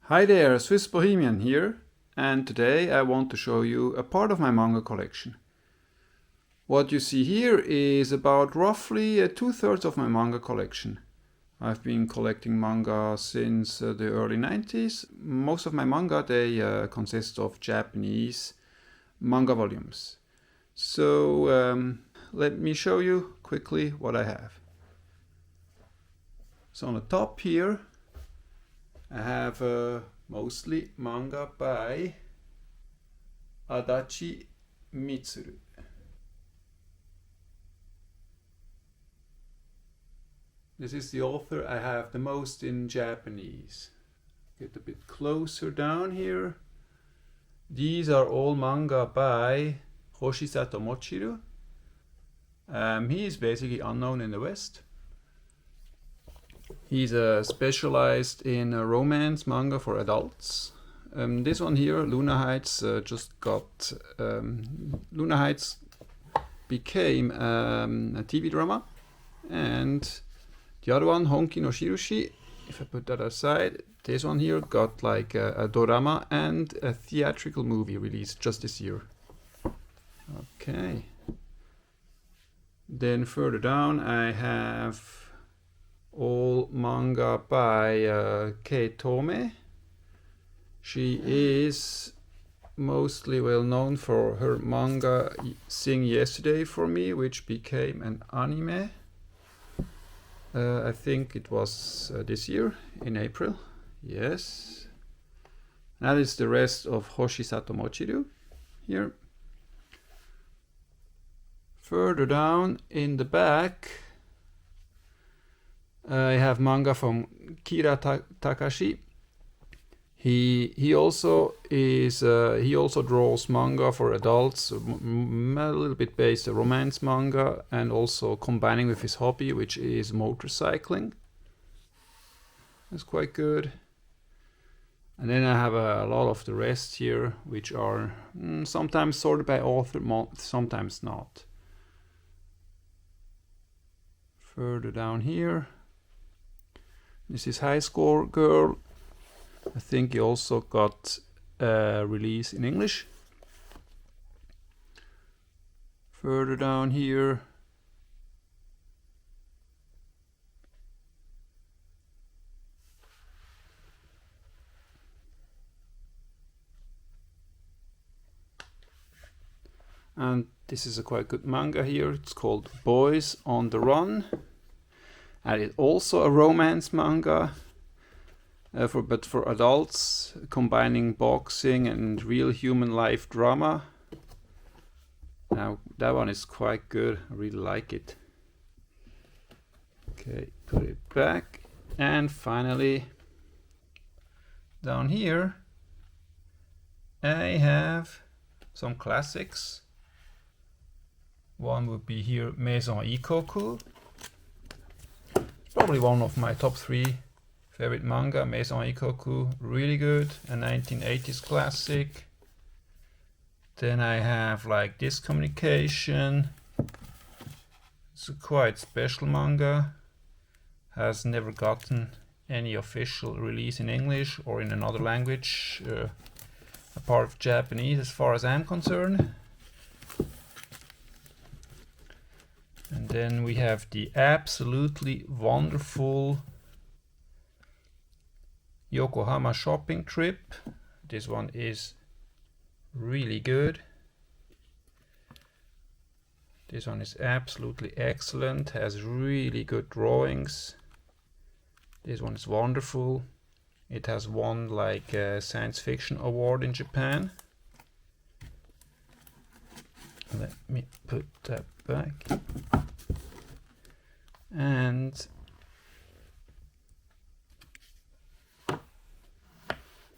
Hi there, Swiss Bohemian here, and today I want to show you a part of my manga collection. What you see here is about roughly 2/3 of my manga collection. I've been collecting manga since the early 90s. Most of my manga, they consist of Japanese manga volumes. So let me show you quickly what I have. So on the top here I have mostly manga by Adachi Mitsuru. This is the author I have the most in Japanese. Get a bit closer down here. These are all manga by Hoshisato Mochiru. He is basically unknown in the West. He's specialized in romance manga for adults. This one here, Luna Heights, Luna Heights became a TV drama, and the other one, Honki no Shirushi, if I put that aside, this one here got like a dorama and a theatrical movie released just this year. Okay. Then further down I have all manga by Kei Tome. She is mostly well known for her manga Sing Yesterday for Me, which became an anime. I think it was this year in April. Yes. That is the rest of Hoshisato Mochiru here. Further down in the back I have manga from Kira Takashi. He also draws manga for adults, a little bit based on romance manga, and also combining with his hobby, which is motorcycling. That's quite good. And then I have a lot of the rest here, which are sometimes sorted by author, sometimes not. Further down here, this is High Score Girl. I think he also got a release in English. Further down here, and this is a quite good manga here. It's called Boys on the Run, and it's also a romance manga. But for adults, combining boxing and real human life drama. Now that one is quite good, I really like it. Okay, put it back. And finally, down here, I have some classics. One would be here, Maison Ikkoku. It's probably one of my top 3 favorite manga, Maison Ikkoku, really good, a 1980s classic. Then I have like Discommunication. It's a quite special manga, has never gotten any official release in English or in another language, apart of Japanese as far as I'm concerned. And then we have the absolutely wonderful Yokohama Shopping Trip. This one is really good. This one is absolutely excellent, has really good drawings. This one is wonderful. It has won like a science fiction award in Japan. Let me put that back. And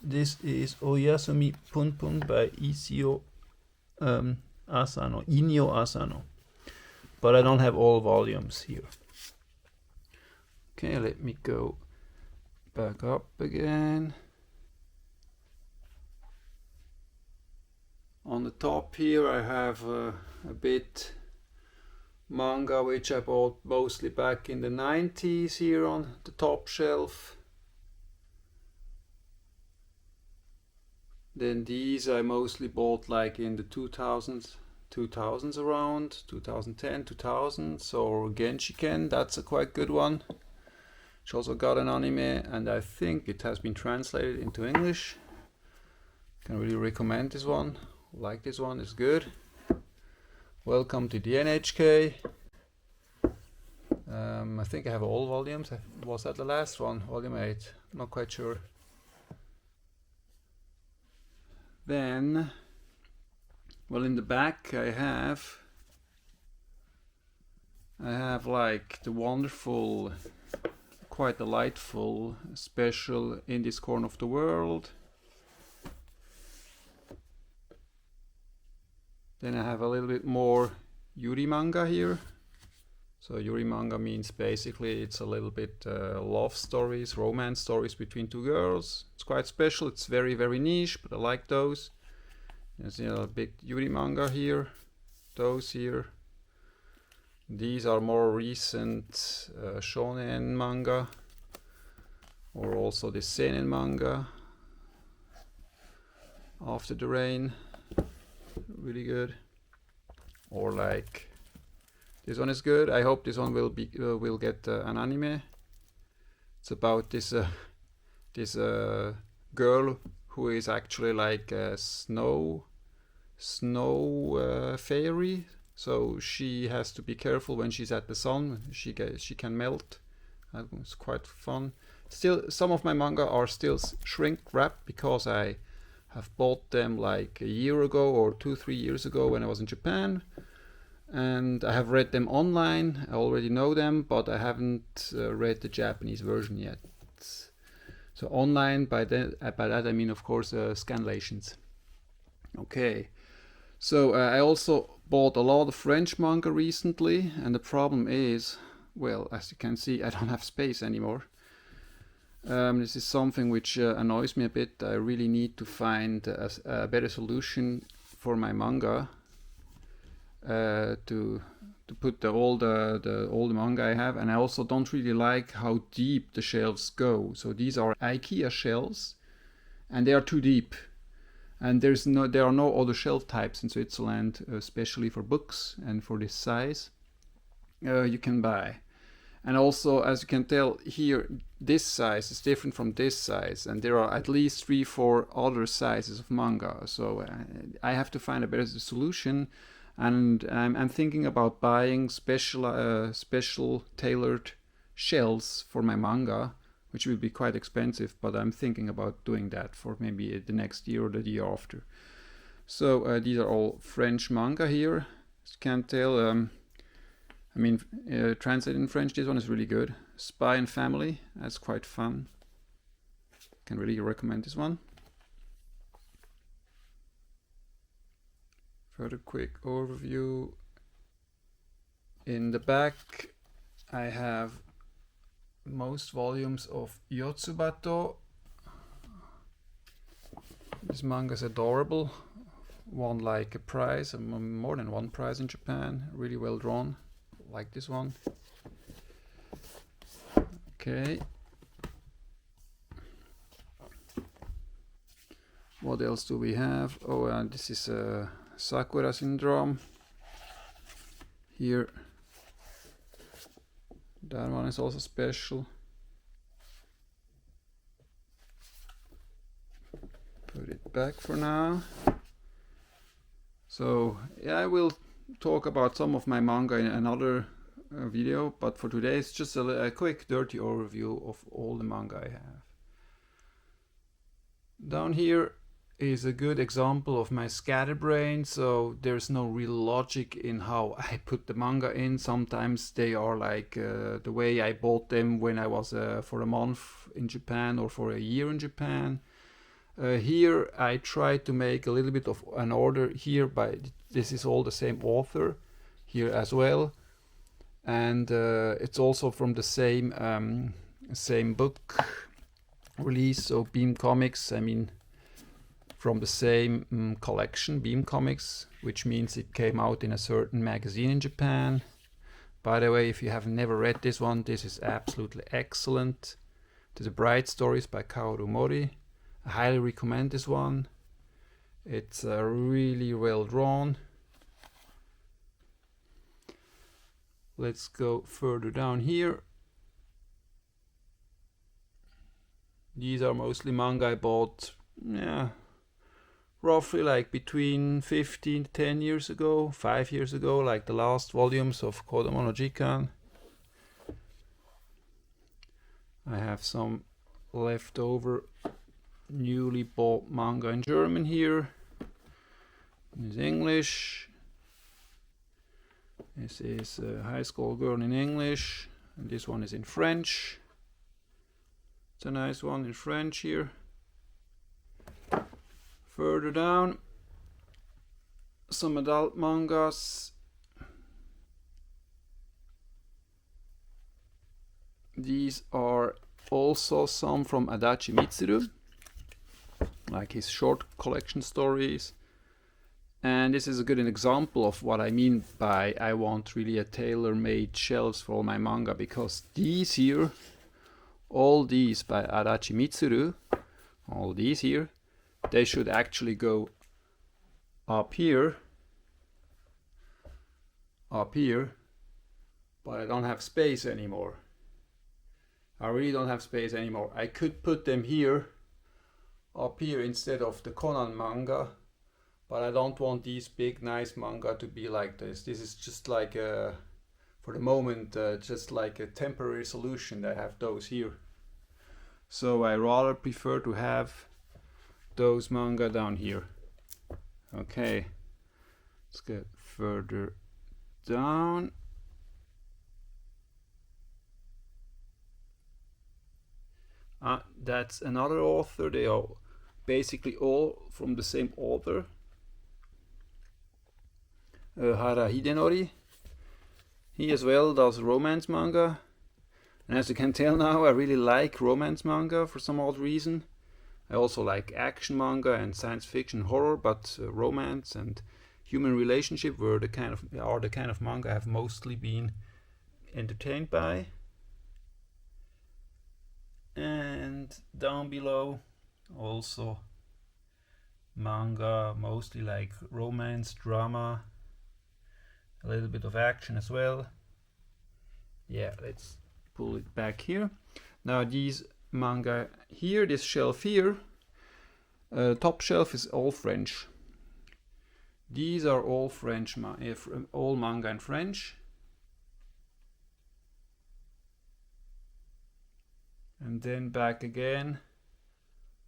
this is Oyasumi Punpun by Inio Asano. But I don't have all volumes here. Okay, let me go back up again. On the top here I have a bit manga which I bought mostly back in the 90s here on the top shelf. Then these I mostly bought like in the 2000s around, 2010, 2000s, or Genshiken, that's a quite good one. Which also got an anime, and I think it has been translated into English. Can really recommend this one. Like this one, it's good. Welcome to the NHK. I think I have all volumes. Was that the last one? Volume 8. Not quite sure. Then, well, in the back I have like the wonderful, quite delightful special In This Corner of the World. Then I have a little bit more Yuri manga here. So Yuri manga means basically it's a little bit love stories, romance stories between two girls. It's quite special. It's very, very niche, but I like those. There's a big Yuri manga here. Those here. These are more recent shonen manga, or also the seinen manga. After the Rain, really good. Or like this one is good. I hope this one will get an anime. It's about this girl who is actually like a snow fairy. So she has to be careful when she's at the sun. She can melt. It's quite fun. Still, some of my manga are still shrink wrapped because I have bought them like a year ago or 2-3 years ago when I was in Japan, and I have read them online. I already know them, but I haven't read the Japanese version yet. So online, by that I mean of course scanlations. Okay, so I also bought a lot of French manga recently, and the problem is, well, as you can see, I don't have space anymore. This is something which annoys me a bit. I really need to find a better solution for my manga to put all the manga I have, and I also don't really like how deep the shelves go. So these are IKEA shelves, and they are too deep, and there are no other shelf types in Switzerland, especially for books and for this size, you can buy. And also, as you can tell here, this size is different from this size, and there are at least 3-4 other sizes of manga. So I have to find a better solution, and I'm thinking about buying special tailored shelves for my manga, which will be quite expensive, but I'm thinking about doing that for maybe the next year or the year after. So these are all French manga here. As you can tell, translated in French, this one is really good. Spy and Family, that's quite fun. Can really recommend this one. Further quick overview. In the back, I have most volumes of Yotsubato. This manga is adorable. Won like a prize, more than one prize in Japan. Really well drawn. Like this one. Okay. What else do we have? Oh, and this is Sakura Syndrome. Here. That one is also special. Put it back for now. So yeah, I will talk about some of my manga in another video, but for today it's just a quick dirty overview of all the manga I have. Down here is a good example of my scatterbrain, so there's no real logic in how I put the manga in. Sometimes they are like the way I bought them when I was for a month in Japan or for a year in Japan. Here I try to make a little bit of an order here, by this is all the same author here as well, and it's also from the same book release, so Beam Comics, from the same collection, Beam Comics, which means it came out in a certain magazine in Japan. By the way, if you have never read this one, this is absolutely excellent. There's a Bright Stories by Kaoru Mori. I highly recommend this one. It's really well drawn. Let's go further down here. These are mostly manga I bought, roughly like between 15 to 10 years ago, 5 years ago, like the last volumes of Kodomo no Jikan. I have some leftover newly bought manga in German here. This is English. This is High School Girl in English, and this one is in French. It's a nice one in French here. Further down, some adult mangas. These are also some from Adachi Mitsuru, like his short collection stories. And this is a good example of what I mean by I want really a tailor-made shelves for all my manga, because these here, all these by Adachi Mitsuru, all these here, they should actually go up here, but I don't have space anymore. I really don't have space anymore. I could put them here, up here, instead of the Conan manga, but I don't want these big nice manga to be like this. This is just like a, for the moment, just like a temporary solution. I have those here. So I rather prefer to have those manga down here. Okay, let's get further down. That's another author. They are basically all from the same author, Hara Hidenori. He as well does romance manga, and as you can tell now, I really like romance manga for some odd reason. I also like action manga and science fiction horror, but romance and human relationship are the kind of manga I've mostly been entertained by. And down below, also manga, mostly like romance, drama, a little bit of action as well. Yeah, let's pull it back here. Now these manga here, this shelf here, top shelf is all French. These are all French, all manga in French. And then back again,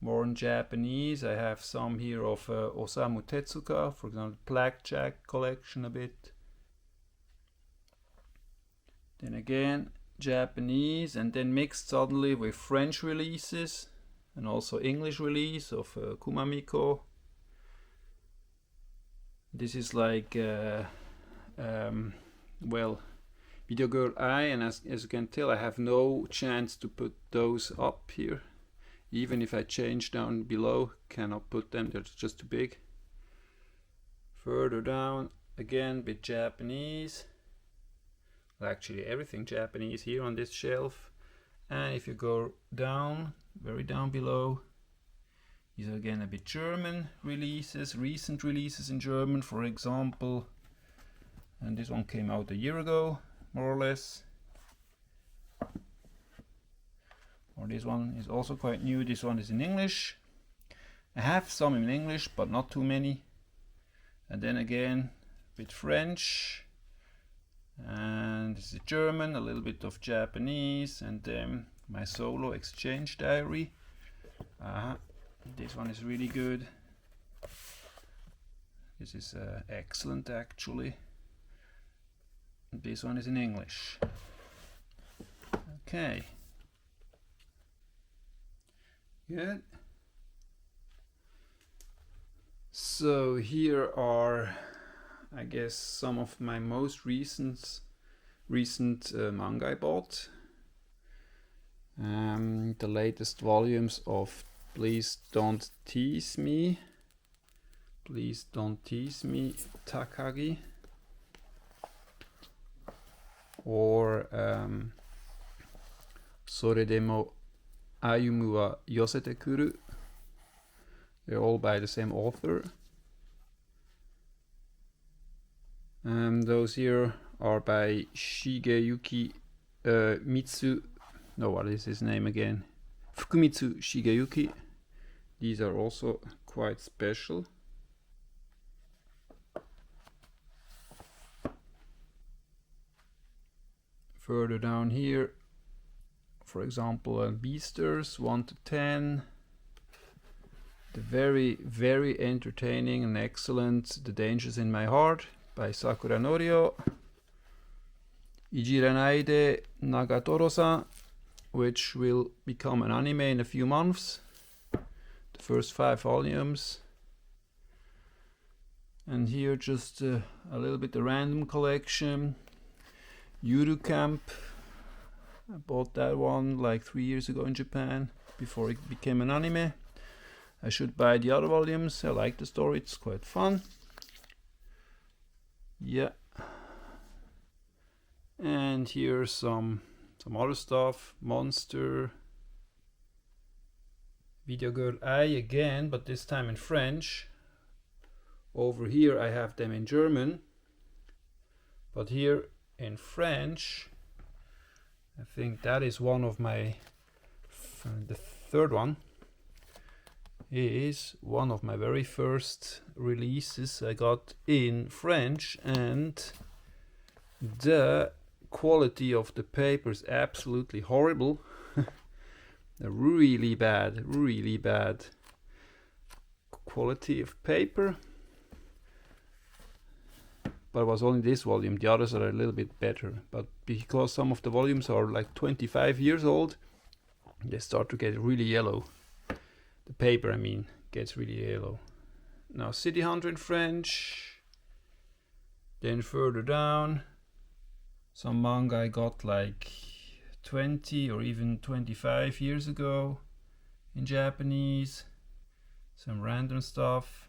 more in Japanese. I have some here of Osamu Tezuka, for example, Blackjack collection a bit. Then again, Japanese, and then mixed suddenly with French releases and also English release of Kumamiko. This is like, well, Video Girl Ai, and as you can tell, I have no chance to put those up here. Even if I change down below, cannot put them, they're just too big. Further down, again, bit Japanese. Well, actually everything Japanese here on this shelf. And if you go down, very down below, these are again a bit German releases, recent releases in German, for example. And this one came out a year ago, more or less. Or this one is also quite new. This one is in English. I have some in English, but not too many. And then again, a bit French. And this is German, a little bit of Japanese, and then my solo exchange diary. This one is really good. This is excellent, actually. This one is in English. Okay. Good. So here are, I guess, some of my most recent manga I bought. The latest volumes of Please Don't Tease Me. Please Don't Tease Me, Takagi. Or Sore Demo Ayumu wa Yosete Kuru. They're all by the same author. Those here are by Shigeyuki Mitsu. No, what is his name again? Fukumitsu Shigeyuki. These are also quite special. Further down here, for example, Beasters 1 to 10. The very, very entertaining and excellent The Dangers in My Heart by Sakura Norio. Ijiranaide Nagatoro-san, which will become an anime in a few months. The first 5 volumes. And here just a little bit of random collection. Yuru Camp. I bought that one like 3 years ago in Japan before it became an anime. I should buy the other volumes. I like the story, it's quite fun. Yeah. And here's some other stuff. Monster. Video Girl Ai again, but this time in French. Over here I have them in German. But here in French, I think that is one of my, the third one is one of my very first releases I got in French, and the quality of the paper is absolutely horrible. Really bad quality of paper. But it was only this volume, the others are a little bit better. But because some of the volumes are like 25 years old, they start to get really yellow. The paper, I mean, gets really yellow. Now City Hunter in French. Then further down, some manga I got like 20 or even 25 years ago in Japanese. Some random stuff.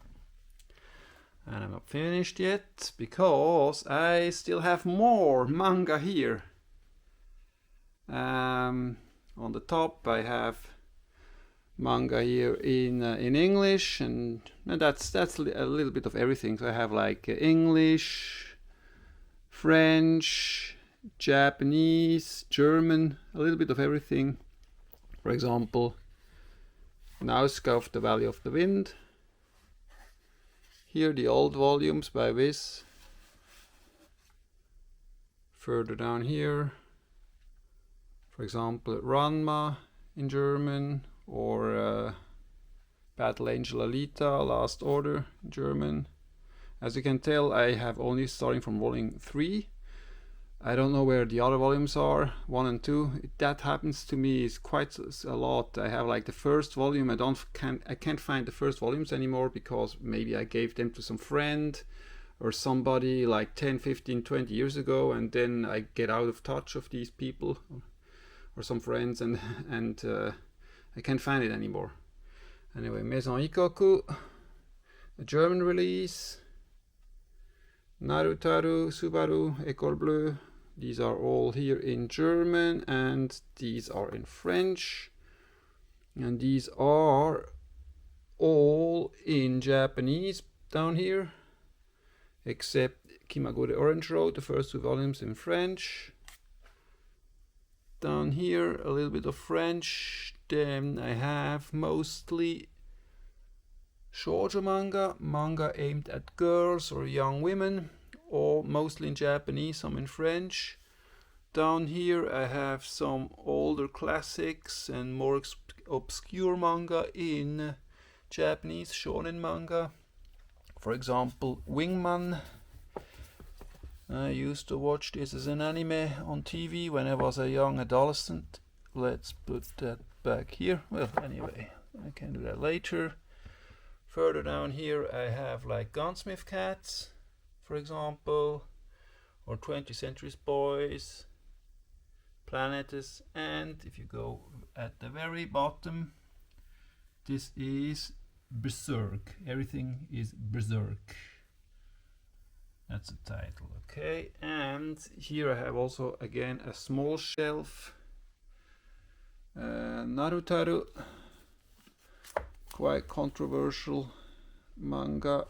And I'm not finished yet because I still have more manga here. On the top I have manga here in English, and that's a little bit of everything. So I have like English, French, Japanese, German, a little bit of everything. For example, Nausicaa of the Valley of the Wind. Here the old volumes by Viz. Further down here, for example, Ranma in German, or Battle Angel Alita, Last Order in German. As you can tell, I have only starting from volume 3. I don't know where the other volumes are, 1 and 2. That happens to me is quite a lot. I have like the first volume, I can't find the first volumes anymore because maybe I gave them to some friend or somebody like 10, 15, 20 years ago, and then I get out of touch of these people or some friends, and I can't find it anymore. Anyway, Maison Ikoku, a German release. Narutaru, Subaru, École Bleue. These are all here in German, and these are in French. And these are all in Japanese down here, except Kimagure Orange Road, the first 2 volumes in French. Down here, a little bit of French. Then I have mostly shoujo manga aimed at girls or young women, or mostly in Japanese, some in French. Down here I have some older classics and more obscure manga in Japanese, shonen manga. For example, Wingman. I used to watch this as an anime on TV when I was a young adolescent. Let's put that back here. Well, anyway, I can do that later. Further down here I have like Gunsmith Cats, for example, or 20th Century Boys, Planetes, and if you go at the very bottom, this is Berserk. Everything is Berserk. That's the title, okay. And here I have also again a small shelf. Narutaru, quite controversial manga,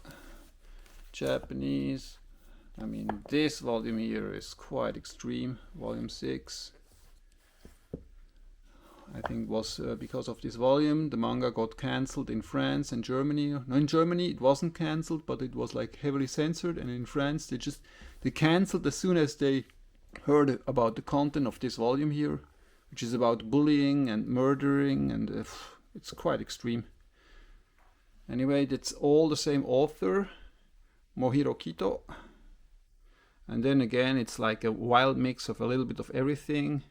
Japanese, I mean, this volume here is quite extreme, volume 6. I think it was because of this volume the manga got cancelled in France and Germany. No, in Germany it wasn't cancelled, but it was like heavily censored, and in France they cancelled as soon as they heard about the content of this volume here, which is about bullying and murdering, and it's quite extreme. Anyway, that's all the same author, Mohiro Kito. And then again, it's like a wild mix of a little bit of everything.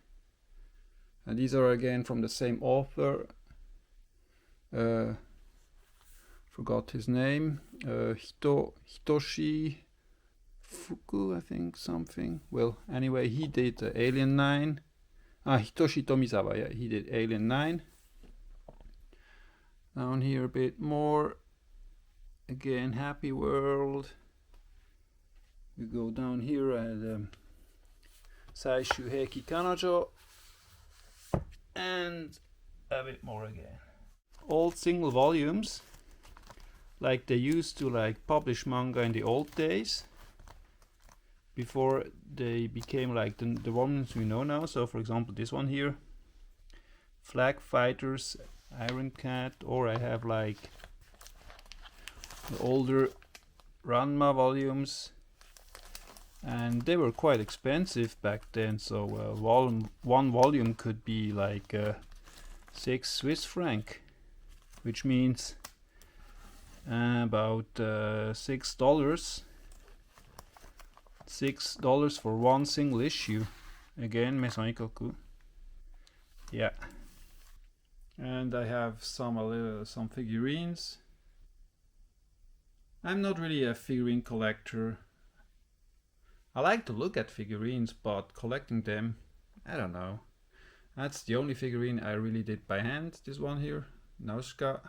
And these are again from the same author. Forgot his name. Hitoshi Fuku, I think, something. Well, anyway, he did Alien 9. Hitoshi Tomizawa, yeah, he did Alien 9. Down here a bit more. Again, Happy World. We go down here at Saishu Heiki Kanojo. And a bit more again. Old single volumes, like they used to like publish manga in the old days, before they became like the ones we know now. So for example, this one here, Flag Fighters, Iron Cat, or I have like the older Ranma volumes, and they were quite expensive back then, so one volume could be like 6 Swiss franc, which means about $6. $6 for one single issue. Again, Maison Ikkoku. Yeah. And I have some figurines. I'm not really a figurine collector. I like to look at figurines, but collecting them, I don't know. That's the only figurine I really did by hand, this one here, Nausicaa.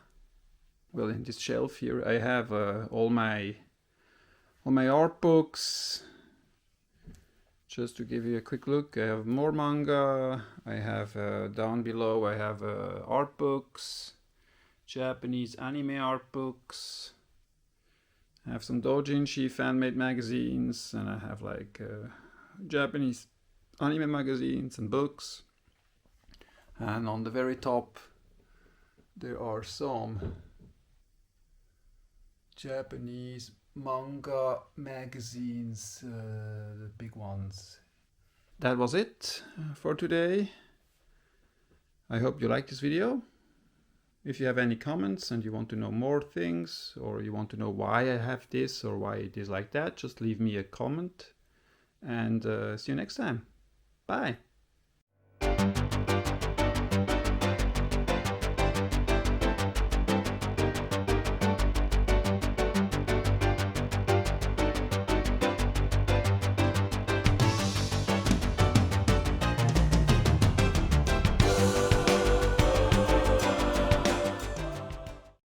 Well, in this shelf here I have all my art books. Just to give you a quick look, I have more manga. I have down below I have art books, Japanese anime art books. I have some doujinshi fan-made magazines, and I have like Japanese anime magazines and books. And on the very top there are some Japanese manga magazines, the big ones. That was it for today. I hope you liked this video. If you have any comments and you want to know more things, or you want to know why I have this or why it is like that, just leave me a comment, and see you next time. Bye.